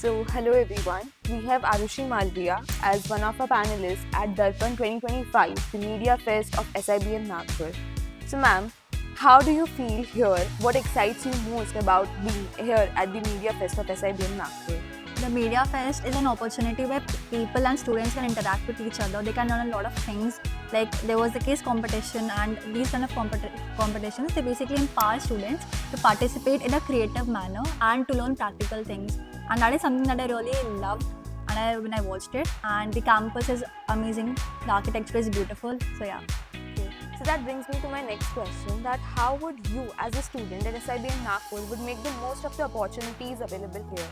Hello everyone. We have Arushi Malviya as one of our panelists at Darpan 2025, the Media Fest of SIBM Nagpur. So, ma'am, how do you feel here? What excites you most about being here at the Media Fest of SIBM Nagpur? The Media Fest is an opportunity where people and students can interact with each other. They can learn a lot of things. Like there was the case competition, and these kind of competitions, they basically empower students to participate in a creative manner and to learn practical things. And that is something that I really loved when I watched it. And the campus is amazing. The architecture is beautiful. So yeah. Okay. So that brings me to my next question: that how would you, as a student at SIBM Nagpur, would make the most of the opportunities available here?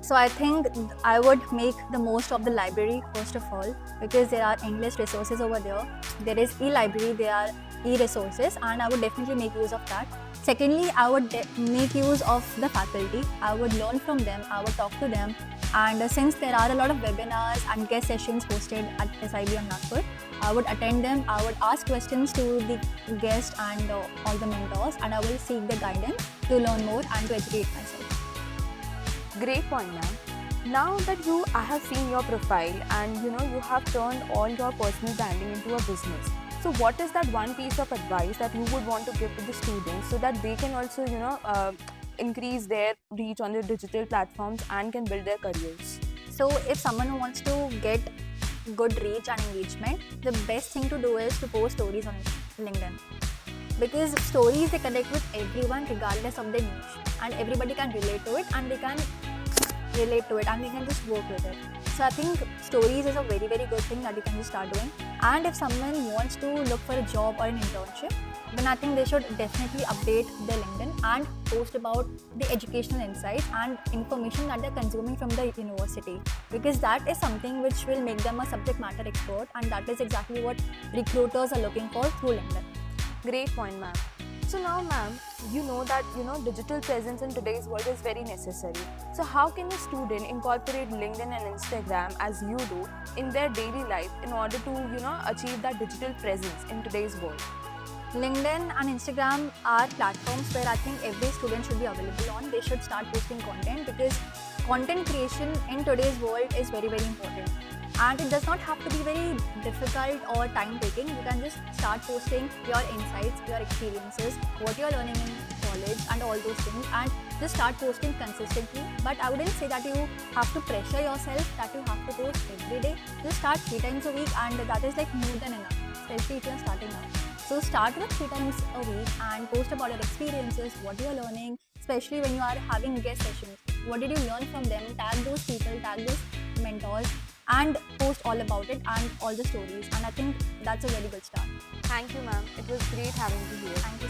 So I think I would make the most of the library first of all, because there are endless resources over there. There is e-library, there are e-resources, and I would definitely make use of that. Secondly, I would make use of the faculty. I would learn from them, I would talk to them, and since there are a lot of webinars and guest sessions hosted at SIBM Nagpur, I would attend them, I would ask questions to the guests and all the mentors, and I will seek the guidance to learn more and to educate myself. Great point, ma'am. Now that I have seen your profile and you have turned all your personal branding into a business. So what is that one piece of advice that you would want to give to the students so that they can also increase their reach on the digital platforms and can build their careers? So if someone wants to get good reach and engagement, the best thing to do is to post stories on LinkedIn. Because stories, they connect with everyone regardless of their niche, and everybody can relate to it, and they can just work with it. So I think stories is a very, very good thing that you can just start doing. And if someone wants to look for a job or an internship, then I think they should definitely update their LinkedIn and post about the educational insights and information that they're consuming from the university, because that is something which will make them a subject matter expert, and that is exactly what recruiters are looking for through LinkedIn. Great point, ma'am. So now, ma'am, you know that digital presence in today's world is very necessary. So how can a student incorporate LinkedIn and Instagram as you do in their daily life in order to achieve that digital presence in today's world? LinkedIn and Instagram are platforms where I think every student should be available on. They should start posting content, because content creation in today's world is very, very important. And it does not have to be very difficult or time-taking. You can just start posting your insights, your experiences, what you're learning in college and all those things, and just start posting consistently. But I wouldn't say that you have to pressure yourself that you have to post every day. Just start 3 times a week, and that is like more than enough, especially if you're starting out. So start with 3 times a week and post about your experiences, what you're learning, especially when you are having guest sessions. What did you learn from them? Tag those people, tag those mentors, and post all about it and all the stories. And I think that's a very good start. Thank you, ma'am. It was great having you here. Thank you.